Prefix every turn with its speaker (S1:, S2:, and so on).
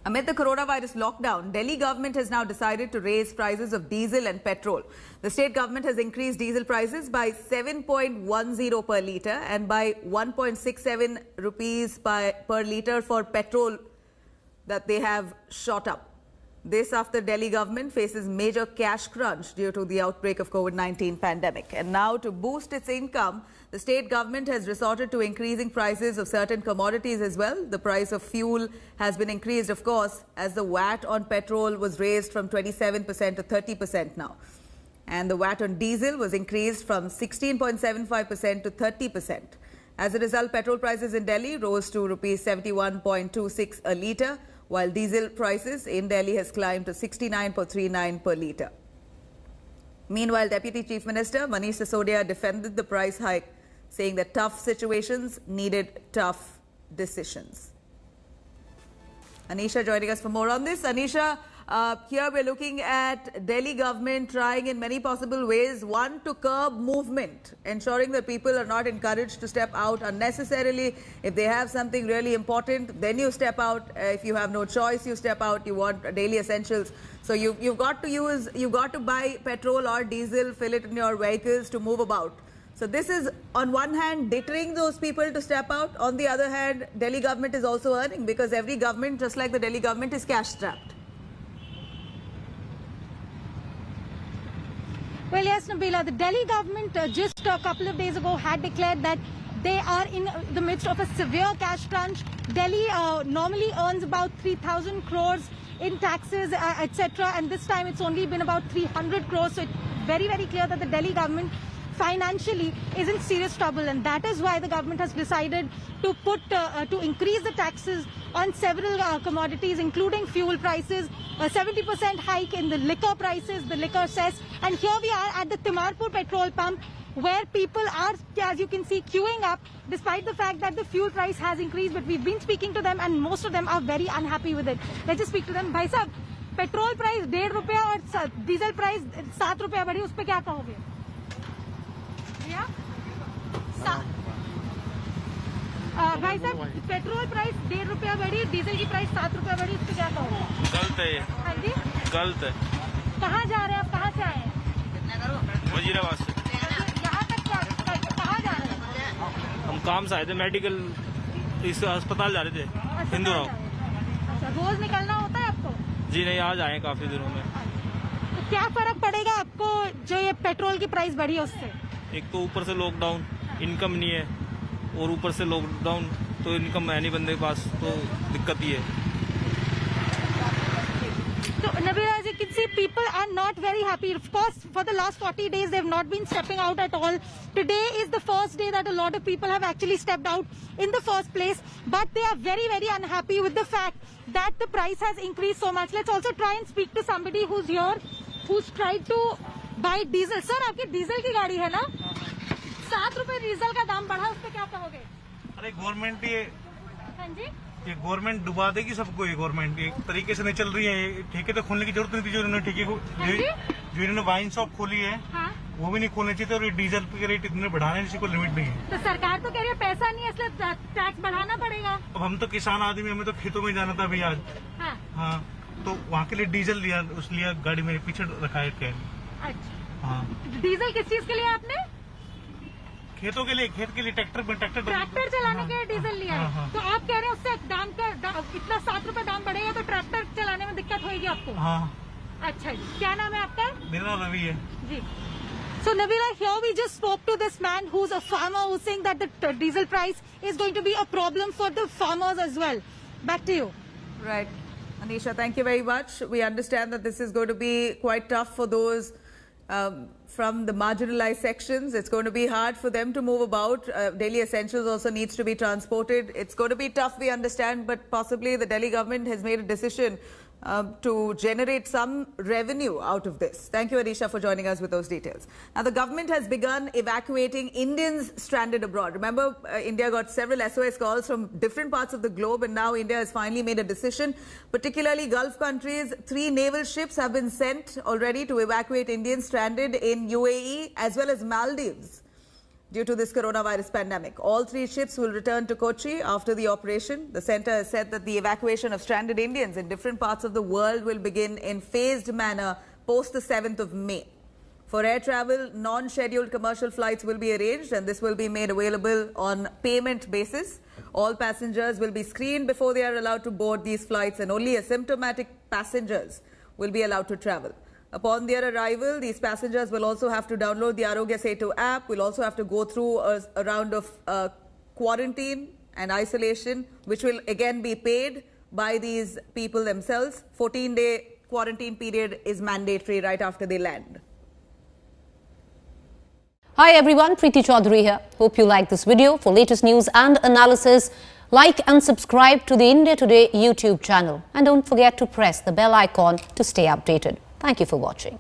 S1: Amid the coronavirus lockdown, Delhi government has now decided to raise prices of diesel and petrol. The state government has increased diesel prices by 7.10 per litre and by 1.67 rupees per litre for petrol that they have shot up. This after Delhi government faces major cash crunch due to the outbreak of COVID-19 pandemic. And now to boost its income, the state government has resorted to increasing prices of certain commodities as well. The price of fuel has been increased, of course, as the VAT on petrol was raised from 27% to 30% now. And the VAT on diesel was increased from 16.75% to 30%. As a result, petrol prices in Delhi rose to rupees 71.26 a litre, while diesel prices in Delhi has climbed to 69.39 per litre. Meanwhile, Deputy Chief Minister Manish Sisodia defended the price hike, saying that tough situations needed tough decisions. Anisha joining us for more on this. Anisha, here we're looking at Delhi government trying in many possible ways, one, to curb movement, ensuring that people are not encouraged to step out unnecessarily. If they have something really important, then you step out. If you have no choice, you step out. You want daily essentials. So you've got to buy petrol or diesel, fill it in your vehicles to move about. So this is, on one hand, deterring those people to step out. On the other hand, Delhi government is also earning, because every government, just like the Delhi government, is cash-strapped.
S2: Well, yes, Nabila, the Delhi government just a couple of days ago had declared that they are in the midst of a severe cash crunch. Delhi normally earns about 3,000 crores in taxes, etc. And this time it's only been about 300 crores. So it's very, very clear that the Delhi government financially is in serious trouble, and that is why the government has decided to increase the taxes on several commodities, including fuel prices, a 70% hike in the liquor prices, the liquor cess. And here we are at the Timarpur petrol pump, where people are, as you can see, queuing up despite the fact that the fuel price has increased. But we've been speaking to them and most of them are very unhappy with it. Let's just speak to them. Bhai sahab, petrol price 1.5 रुपया और diesel price 7 रुपया बढ़ी, उस पे क्या कहोगे? भाई साहब, पेट्रोल प्राइस 1.5 रुपया बढ़ी, डीजल की प्राइस 7 रुपया बढ़ी, इस पे क्या कहोगे?
S3: गलत है ये।
S2: हाँ जी,
S3: गलत है।
S2: कहाँ जा रहे हैं आप? कहाँ से आए हैं?
S3: वजीराबाद से।
S2: यहाँ तक कहाँ जा रहे हैं?
S3: हम काम से आए थे, मेडिकल इस अस्पताल जा रहे थे, हिंदूराव।
S2: अच्छा, रोज निकलना होता है आपको?
S3: जी नहीं, आज आए काफी दिनों में।
S2: तो क्या फर्क पड़ेगा आपको जो ये पेट्रोल की प्राइस बढ़ी है उससे?
S3: एक तो ऊपर से लॉकडाउन, इनकम नहीं है, और ऊपर से लॉकडाउन तो इनकम है नहीं बंदे के पास, तो दिक्कत ही है।
S2: So, Nabila, as you can see, people are not very happy. Of course, for the last 40 days, they have not been stepping out at all. Today is the first day that a lot of people have actually stepped out in the first place. But they are very, very unhappy with the fact that the price has increased so much. Let's also try and speak to somebody who's here, who's tried to buy diesel. Sir, आपकी diesel की गाड़ी है ना? 7 रुपए diesel का दाम बढ़ा, उस पे क्या कहोगे?
S4: अरे गवर्नमेंट ये
S2: हाँ जी,
S4: ये गवर्नमेंट डुबा देगी सबको। ये गवर्नमेंट एक तरीके से नहीं चल रही है। ठेके तो खोलने की जरूरत नहीं थी, जो इन्होंने ठेके को जो इन्होंने वाइन शॉप खोली है,
S2: हाँ?
S4: वो भी नहीं खोलने चाहिए। और ये डीजल के रेट इतने बढ़ाने हैं, किसी को लिमिट नहीं है।
S2: तो सरकार तो कह रही है पैसा नहीं है, इसलिए टैक्स बढ़ाना पड़ेगा।
S4: अब हम तो किसान आदमी, हमें तो खेतों में जाना था अभी आज।
S2: हाँ,
S4: हाँ, तो वहाँ के लिए डीजल लिया, उस लिया गाड़ी मेरे पीछे रखा है कैन।
S2: अच्छा,
S4: हाँ,
S2: डीजल किस चीज के लिए आपने?
S4: खेतों के लिए, खेत के लिए ट्रैक्टर
S2: चलाने के लिए डीजल लिया है।
S4: हाँ।
S2: तो आप कह रहे हैं उससे दाम का इतना 7 रुपए दाम बढ़ेगा तो ट्रैक्टर चलाने में दिक्कत होगी आपको?
S4: हाँ।
S2: अच्छा जी, क्या नाम है आपका?
S4: मेरा नाम रवि है
S2: जी। So Nabila, here we just spoke to this man who's a farmer who's saying that the diesel price is going to be a problem for the farmers as well. Back to you.
S1: Right. Anisha, thank you very much. We understand that this is going to be quite tough for those from the marginalized sections. It's going to be hard for them to move about. Daily essentials also needs to be transported. It's going to be tough, we understand, but possibly the Delhi government has made a decision to generate some revenue out of this. Thank you, Anisha, for joining us with those details. Now, the government has begun evacuating Indians stranded abroad. Remember, India got several SOS calls from different parts of the globe, and now India has finally made a decision. Particularly Gulf countries, 3 naval ships have been sent already to evacuate Indians stranded in UAE as well as Maldives. due to this coronavirus pandemic. All 3 ships will return to Kochi after the operation. The centre has said that the evacuation of stranded Indians in different parts of the world will begin in phased manner post the 7th of May. For air travel, non-scheduled commercial flights will be arranged, and this will be made available on payment basis. All passengers will be screened before they are allowed to board these flights, and only asymptomatic passengers will be allowed to travel. Upon their arrival, these passengers will also have to download the Arogya Setu app, will also have to go through a round of quarantine and isolation, which will again be paid by these people themselves. 14-day quarantine period is mandatory right after they land.
S5: Hi everyone, Preeti Chaudhary here. Hope you like this video. For latest news and analysis, like and subscribe to the India Today YouTube channel. And don't forget to press the bell icon to stay updated. Thank you for watching.